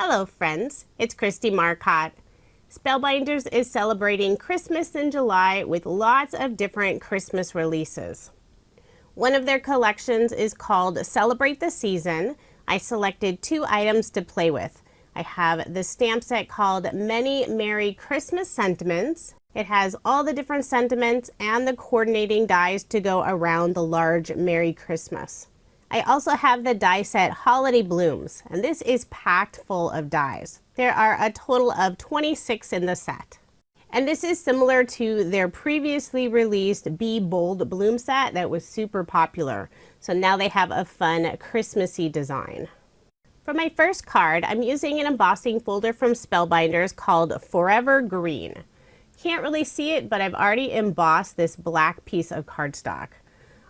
Hello friends, it's Kristie Marcotte. Spellbinders is celebrating Christmas in July with lots of different Christmas releases. One of their collections is called Celebrate the Season. I selected 2 items to play with. I have the stamp set called Many Merry Christmas Sentiments. It has all the different sentiments and the coordinating dies to go around the large Merry Christmas. I also have the die set Holiday Blooms, and this is packed full of dies. There are a total of 26 in the set. And this is similar to their previously released Be Bold Bloom set that was super popular. So now they have a fun Christmassy design. For my first card, I'm using an embossing folder from Spellbinders called Forevergreen. Can't really see it, but I've already embossed this black piece of cardstock.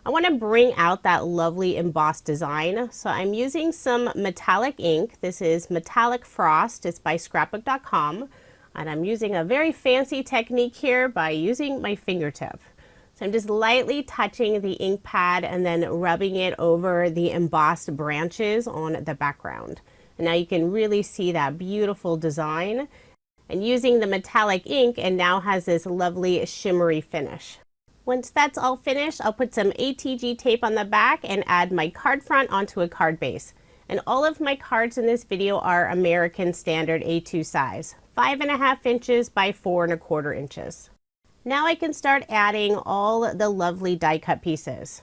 I want to bring out that lovely embossed design, so I'm using some metallic ink. This is Metallic Frost. It's by scrapbook.com, and I'm using a very fancy technique here by using my fingertip. So I'm just lightly touching the ink pad and then rubbing it over the embossed branches on the background. And now you can really see that beautiful design. And using the metallic ink, it now has this lovely shimmery finish. Once that's all finished, I'll put some ATG tape on the back and add my card front onto a card base. And all of my cards in this video are American Standard A2 size, 5.5 inches by 4.25 inches. Now I can start adding all the lovely die cut pieces.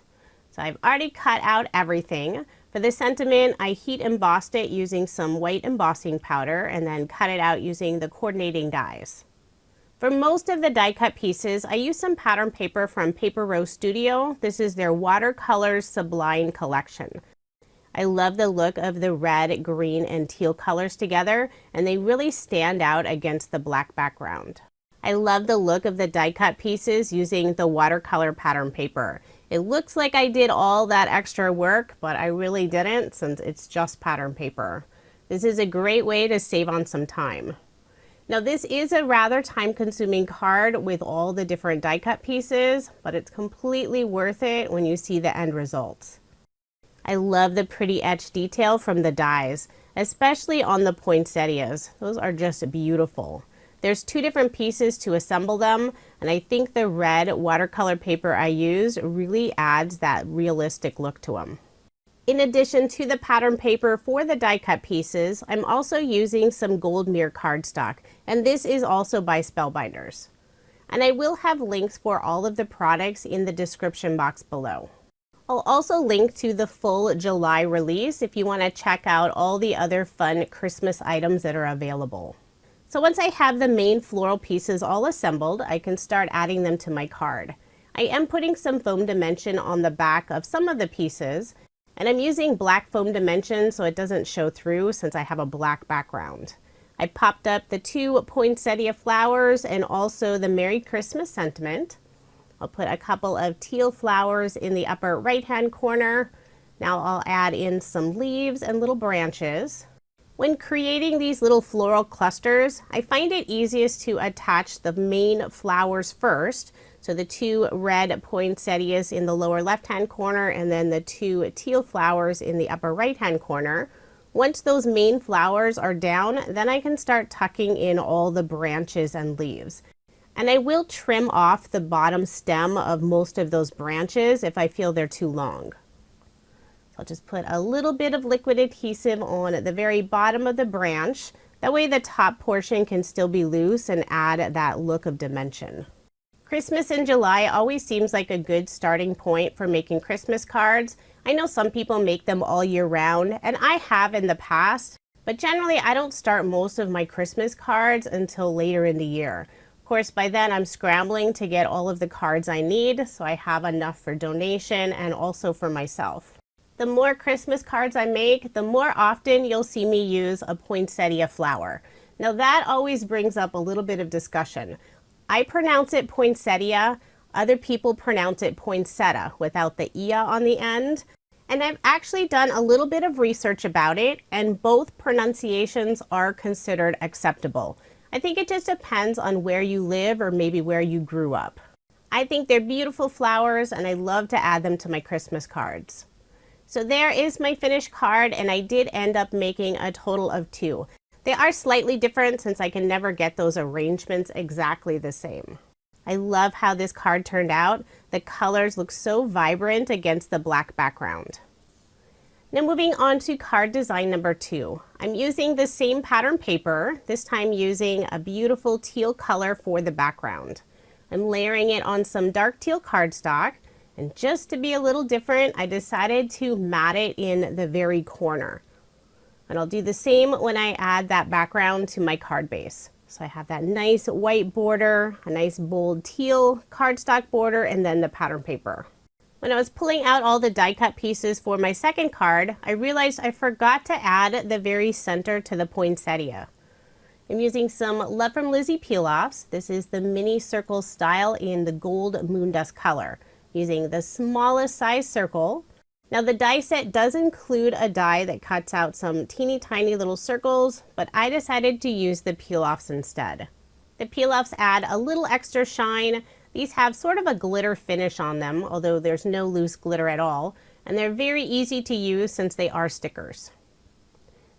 So I've already cut out everything. For the sentiment, I heat embossed it using some white embossing powder and then cut it out using the coordinating dies. For most of the die cut pieces, I use some pattern paper from Paper Rose Studio. This is their Watercolours Sublime collection. I love the look of the red, green, and teal colors together, and they really stand out against the black background. I love the look of the die cut pieces using the watercolor pattern paper. It looks like I did all that extra work, but I really didn't since it's just pattern paper. This is a great way to save on some time. Now this is a rather time-consuming card with all the different die cut pieces, but it's completely worth it when you see the end results. I love the pretty etched detail from the dies, especially on the poinsettias. Those are just beautiful. There's 2 different pieces to assemble them, and I think the red watercolor paper I used really adds that realistic look to them. In addition to the pattern paper for the die cut pieces, I'm also using some gold mirror cardstock, and this is also by Spellbinders. And I will have links for all of the products in the description box below. I'll also link to the full July release if you want to check out all the other fun Christmas items that are available. So once I have the main floral pieces all assembled, I can start adding them to my card. I am putting some foam dimension on the back of some of the pieces, and I'm using black foam dimension so it doesn't show through since I have a black background. I popped up the 2 poinsettia flowers and also the Merry Christmas sentiment. I'll put a couple of teal flowers in the upper right hand corner. Now I'll add in some leaves and little branches. When creating these little floral clusters, I find it easiest to attach the main flowers first. So the 2 red poinsettias in the lower left-hand corner and then the 2 teal flowers in the upper right-hand corner. Once those main flowers are down, then I can start tucking in all the branches and leaves. And I will trim off the bottom stem of most of those branches if I feel they're too long. I'll just put a little bit of liquid adhesive on the very bottom of the branch. That way the top portion can still be loose and add that look of dimension. Christmas in July always seems like a good starting point for making Christmas cards. I know some people make them all year round, and I have in the past, but generally I don't start most of my Christmas cards until later in the year. Of course, by then I'm scrambling to get all of the cards I need, so I have enough for donation and also for myself. The more Christmas cards I make, the more often you'll see me use a poinsettia flower. Now that always brings up a little bit of discussion. I pronounce it poinsettia, other people pronounce it poinsettia without the ia on the end. And I've actually done a little bit of research about it, and both pronunciations are considered acceptable. I think it just depends on where you live or maybe where you grew up. I think they're beautiful flowers and I love to add them to my Christmas cards. So there is my finished card, and I did end up making a total of 2. They are slightly different since I can never get those arrangements exactly the same. I love how this card turned out. The colors look so vibrant against the black background. Now moving on to card design number 2. I'm using the same pattern paper, this time using a beautiful teal color for the background. I'm layering it on some dark teal cardstock, and just to be a little different, I decided to mat it in the very corner. And I'll do the same when I add that background to my card base. So I have that nice white border, a nice bold teal cardstock border, and then the pattern paper. When I was pulling out all the die cut pieces for my second card, I realized I forgot to add the very center to the poinsettia. I'm using some Love from Lizi peel-offs. This is the mini circle style in the gold moondust color, using the smallest size circle. Now the die set does include a die that cuts out some teeny tiny little circles, but I decided to use the peel-offs instead. The peel-offs add a little extra shine. These have sort of a glitter finish on them, although there's no loose glitter at all, and they're very easy to use since they are stickers.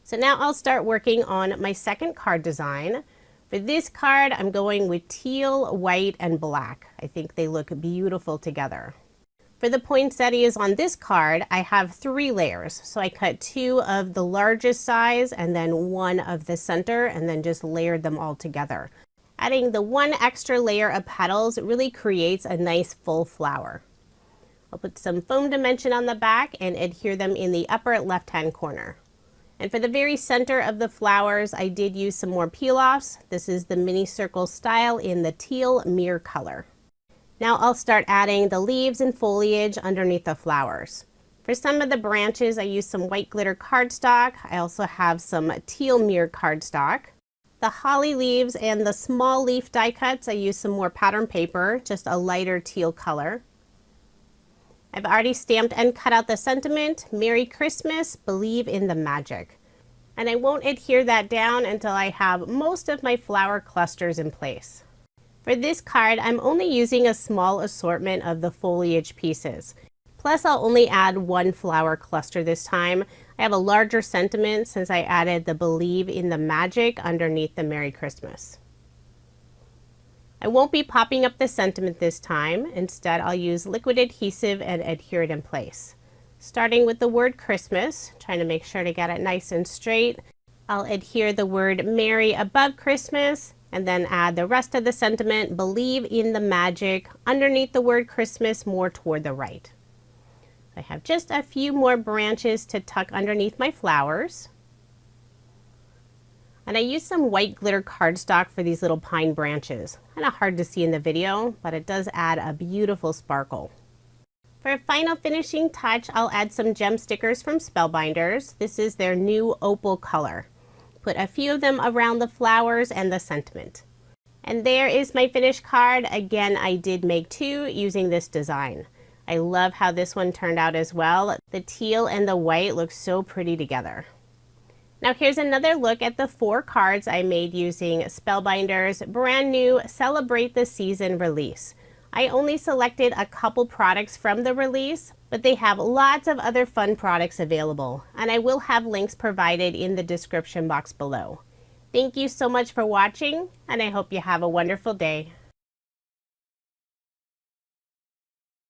So now I'll start working on my second card design. For this card, I'm going with teal, white, and black. I think they look beautiful together. For the poinsettias on this card, I have 3 layers. So I cut 2 of the largest size and then 1 of the center, and then just layered them all together. Adding the 1 extra layer of petals really creates a nice full flower. I'll put some foam dimension on the back and adhere them in the upper left-hand corner. And for the very center of the flowers, I did use some more peel-offs. This is the mini circle style in the teal mirror color. Now I'll start adding the leaves and foliage underneath the flowers. For some of the branches, I used some white glitter cardstock. I also have some teal mirror cardstock. The holly leaves and the small leaf die cuts, I used some more pattern paper, just a lighter teal color. I've already stamped and cut out the sentiment, Merry Christmas, Believe in the Magic. And I won't adhere that down until I have most of my flower clusters in place. For this card, I'm only using a small assortment of the foliage pieces. Plus, I'll only add 1 flower cluster this time. I have a larger sentiment since I added the Believe in the Magic underneath the Merry Christmas. I won't be popping up the sentiment this time. Instead, I'll use liquid adhesive and adhere it in place. Starting with the word Christmas, trying to make sure to get it nice and straight. I'll adhere the word Merry above Christmas, and then add the rest of the sentiment, Believe in the Magic, underneath the word Christmas more toward the right. I have just a few more branches to tuck underneath my flowers. And I used some white glitter cardstock for these little pine branches. Kind of hard to see in the video, but it does add a beautiful sparkle. For a final finishing touch, I'll add some gem stickers from Spellbinders. This is their new Opal Color. Put a few of them around the flowers and the sentiment. And there is my finished card. Again, I did make 2 using this design. I love how this one turned out as well. The teal and the white look so pretty together. Now here's another look at the 4 cards I made using Spellbinders' brand new Celebrate the Season release. I only selected a couple products from the release, but they have lots of other fun products available, and I will have links provided in the description box below. Thank you so much for watching, and I hope you have a wonderful day.